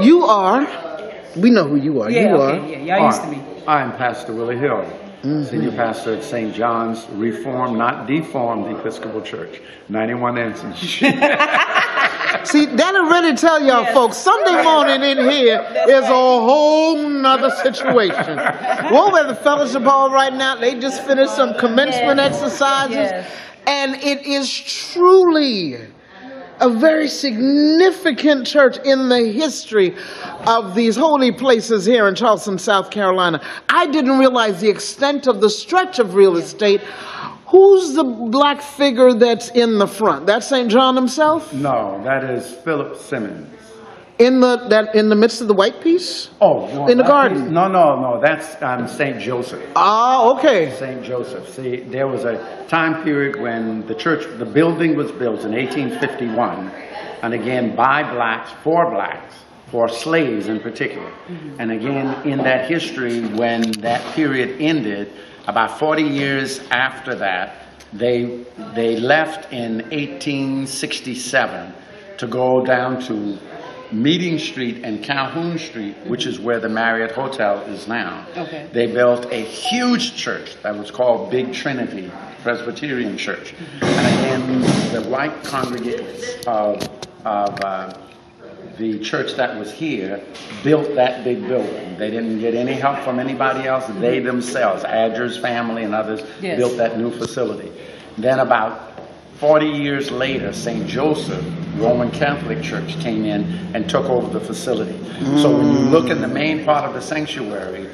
you are, we know who you are. Yeah, you okay, are. yeah, y'all used to be. I'm Pastor Willie Hill, Senior Pastor at St. John's Reformed, not Deformed Episcopal Church, 91 Anson Street. See, that'll really tell y'all folks, Sunday morning in here is a whole nother situation. We're at the fellowship hall right now. They just finished some commencement exercises. And it is truly a very significant church in the history of these holy places here in Charleston, South Carolina. I didn't realize the extent of the stretch of real estate. Who's the black figure that's in the front? That's St. John himself? No, that is Philip Simmons. In the midst of the white piece? Oh, no, in the garden? No, that's St. Joseph. Ah, okay. St. Joseph. See, there was a time period when the building was built in 1851, and again by blacks, for slaves in particular. And again, in that history, when that period ended, about 40 years after that, they left in 1867 to go down to Meeting Street and Calhoun Street, which is where the Marriott Hotel is now. Okay. They built a huge church that was called Big Trinity Presbyterian Church. And again, the white congregants of the church that was here built that big building. They didn't get any help from anybody else. They themselves, Adger's family and others, built that new facility. Then about 40 years later, St. Joseph, Roman Catholic Church, came in and took over the facility. So when you look in the main part of the sanctuary,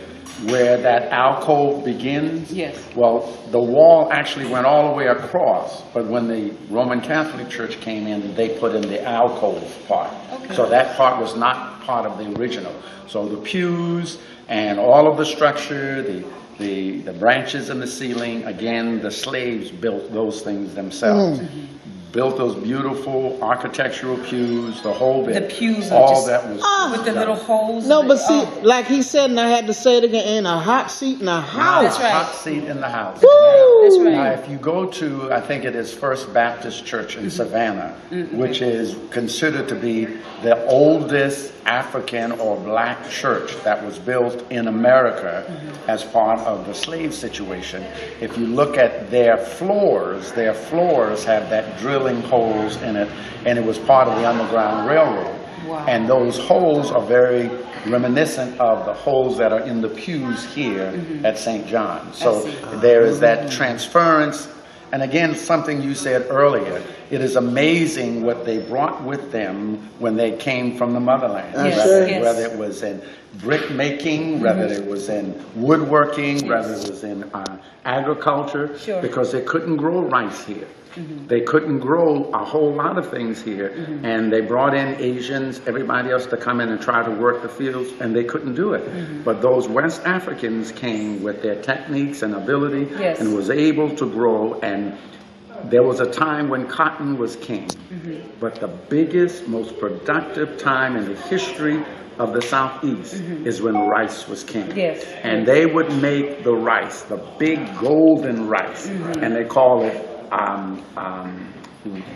where that alcove begins, well, the wall actually went all the way across, but when the Roman Catholic Church came in, they put in the alcove part. So that part was not part of the original. So the pews and all of the structure, the branches in the ceiling, again, the slaves built those things themselves. Built those beautiful architectural pews, the whole bit. The pews all are just that was with the little holes. No, but see, like he said, and I had to say it again, ain't a hot seat in the house. That's right. Hot seat in the house. Woo! That's right. Now, if you go to, I think it is First Baptist Church in Savannah, which is considered to be the oldest African or black church that was built in America as part of the slave situation. If you look at their floors have that drilling holes in it, and it was part of the Underground Railroad. Wow. And those holes are very reminiscent of the holes that are in the pews here at St. John's. So there is that transference. And again, something you said earlier, it is amazing what they brought with them when they came from the motherland. Whether it was in brick making, whether it was in woodworking, whether it was in agriculture, because they couldn't grow rice here. They couldn't grow a whole lot of things here, and they brought in Asians, everybody else to come in and try to work the fields, and they couldn't do it. But those West Africans came with their techniques and ability and was able to grow, and there was a time when cotton was king. But the biggest, most productive time in the history of the Southeast is when rice was king. And they would make the rice, the big golden rice, and they call it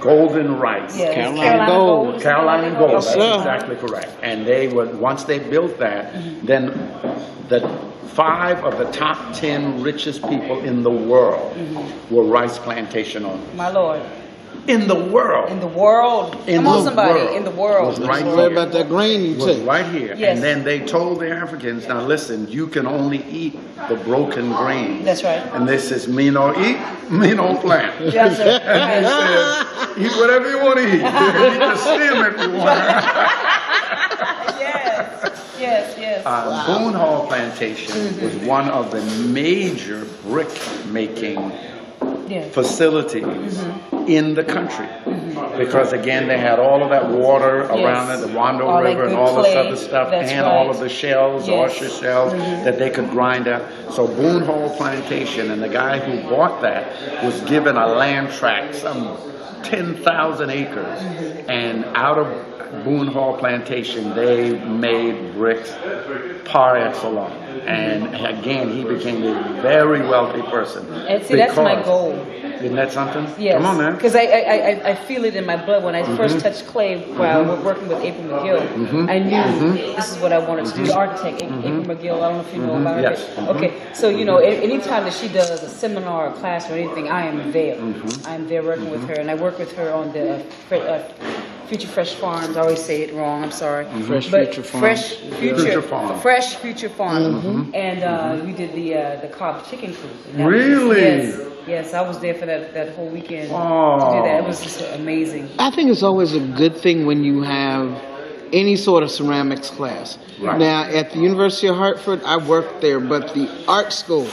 golden rice. Carolina gold. Carolina gold, that's exactly correct. And they would, once they built that, then the 5 of the top 10 richest people in the world were rice plantation owners. My Lord. In the world. In the world. Come on, somebody. In the world. Was right here. About that grain you take. Right here. And then they told the Africans, now listen, you can only eat the broken grain. That's right. And this is me no eat, me no plant. Yes, sir. And they said, eat whatever you want to eat. You can eat the stem if you want. Yes. Boone Hall Plantation was one of the major brick making facilities in the country, because again they had all of that water around it, the Wando River and all this other stuff, and all of the shells, oyster shells that they could grind up. So Boone Hall Plantation, and the guy who bought that was given a land tract, some 10,000 acres, and out of Boone Hall Plantation, they made bricks par excellence. And again, he became a very wealthy person. And see, that's my goal. Isn't that something? Yes. Come on, man. Because I feel it in my blood. When I first touched clay while working with April McGill, I knew this is what I wanted to do. The architect, April McGill, I don't know if you know about her. Yes. Okay, so you know, anytime that she does a seminar or class or anything, I am there. I am there working with her, and I work with her on the Future Fresh Farms. I always say it wrong. I'm sorry. Fresh Future Farms. Fresh Future Farms. And we did the Cobb chicken coop. Really? Yes, I was there for that whole weekend to do that. It was just amazing. I think it's always a good thing when you have any sort of ceramics class. Right. Now, at the University of Hartford, I worked there, but the art school,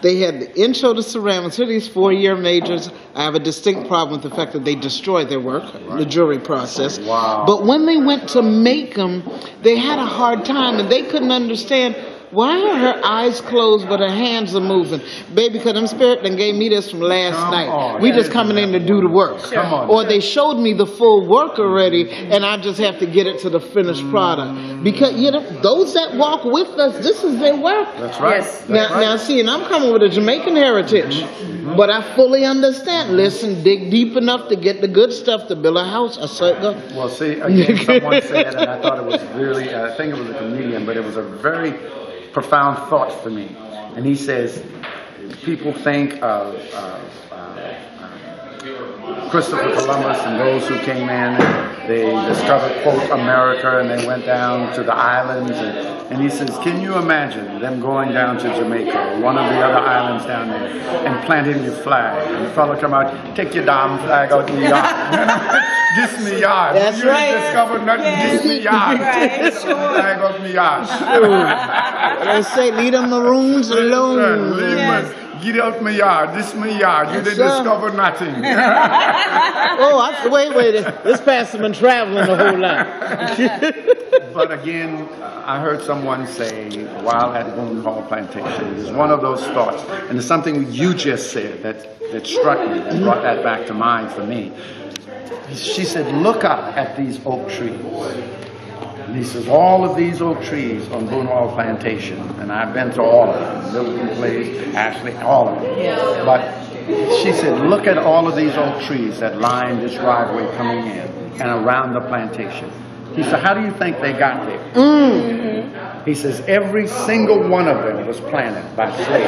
they had the intro to ceramics. For these 4-year majors, I have a distinct problem with the fact that they destroyed their work, the jury process. Wow. But when they went to make them, they had a hard time, and they couldn't understand why are her eyes closed but her hands are moving. Baby, because them spirit done gave me this from last night. We just coming in to do the work. Come on. Or they showed me the full work already, and I just have to get it to the finished product. Because, you know, those that walk with us, this is their work. That's right. Yes. Now, see, and I'm coming with a Jamaican heritage, but I fully understand. Listen, dig deep enough to get the good stuff to build a house. Well, see, again, someone said, and I thought it was really, I think it was a comedian, but it was a very profound thought for me. And he says, people think of Christopher Columbus and those who came in, they discovered, quote, America, and they went down to the islands. And he says, can you imagine them going down to Jamaica, or one of the other islands down there, and planting your flag? And the fellow come out, take your damn flag out the yard. This me yard. That's you right. discovered nothing, this me yard. Right, sure. Flag out me yard. They say, leave the maroons alone. Yes. Get out my yard. This my yard. You didn't discover nothing. Oh, wait. This pastor been traveling a whole lot. But again, I heard someone say while at Boone Hall Plantation, it was one of those thoughts, and it's something you just said that struck me, that brought that back to mind for me. She said, look up at these oak trees. And he says, all of these oak trees on Boone Hall Plantation, and I've been to all of them, Milton Place, Ashley, all of them. Yes. But she said, look at all of these oak trees that line this driveway coming in and around the plantation. He said, how do you think they got there? He says, every single one of them was planted by slaves.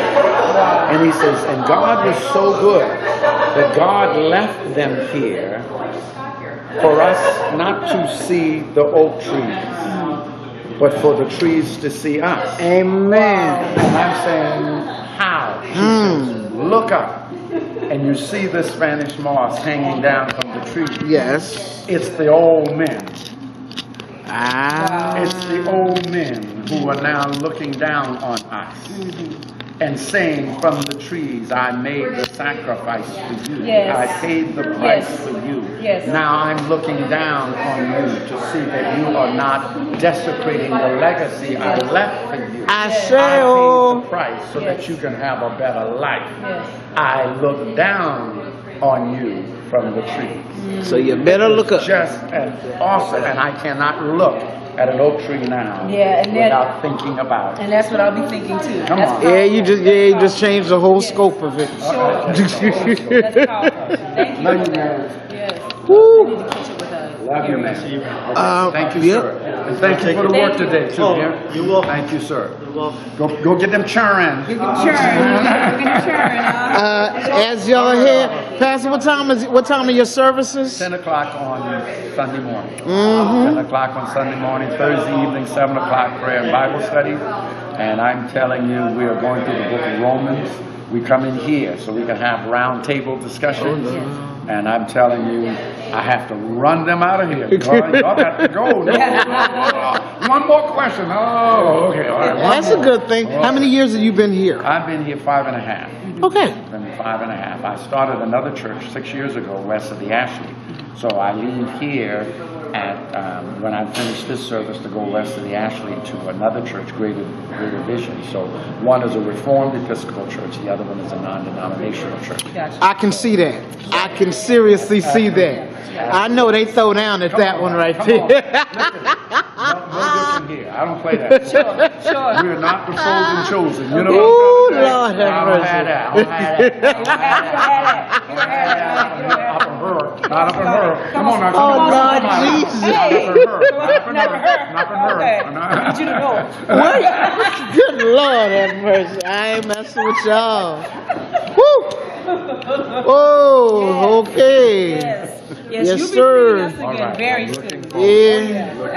And he says, and God was so good that God left them here for us not to see the oak trees, but for the trees to see us. Amen. And I'm saying, how? She says, look up, and you see the Spanish moss hanging down from the tree. Yes. It's the old men. Ah. It's the old men who are now looking down on us and saying from the trees, I made the sacrifice for you. Yes. I paid the price Yes. for you. Yes. Now I'm looking down on you to see that you are not desecrating the legacy I left for you. I I say, paid the price so that Yes. you can have a better life. Yes. I look down on you from the trees. so you better look up. Just as awesome, and I cannot look at an oak tree now Yeah, and then- without thinking about it. And that's what I'll be thinking too. Come That's on. Yeah, you just changed the whole scope of it. Sure. That's powerful. Thank you. Love you, man. Yes. Woo. I need to catch up with us. Love you, man. Thank you, yep. sir. And thank you for the work today, too. Oh, Yeah? you're welcome. Thank you, sir. You're welcome. Go get them churn. We're gonna churn. As y'all hear, Pastor, what time are your services? 10 o'clock on Sunday morning. 10 o'clock on Sunday morning, Thursday evening, 7 o'clock prayer and Bible study. And I'm telling you, we are going through the book of Romans. We come in here so we can have round table discussions. And I'm telling you, I have to run them out of here. Y'all got to go. No. One more question. Oh, okay. All right. That's a good thing. How many years have you been here? I've been here 5.5. Okay. Been 5.5. I started another church 6 years ago west of the Ashley. So I leave here at when I finish this service to go west of the Ashley to another church, Greater Vision. So one is a Reformed Episcopal church, the other one is a non-denominational church. Gotcha. I can see that. I can seriously see that. I know they throw down at that one right Come on. there. No different here. I don't play that. Sure. We're not the chosen chosen. You know Ooh, what I'm Lord saying? I have don't mercy. have that. I don't have that. Up in her. Not up in her. Come on now. Oh, Come on. Lord Come on. Jesus. Not up in her. Not up in Not her. for her. Not in her. Okay. I need you to know. What? Good Lord have mercy. I ain't messing with y'all. Woo! Oh, okay. Yes. Yes, you'll be sir. seeing us again All right. very I'm soon. looking Yeah. Absolutely.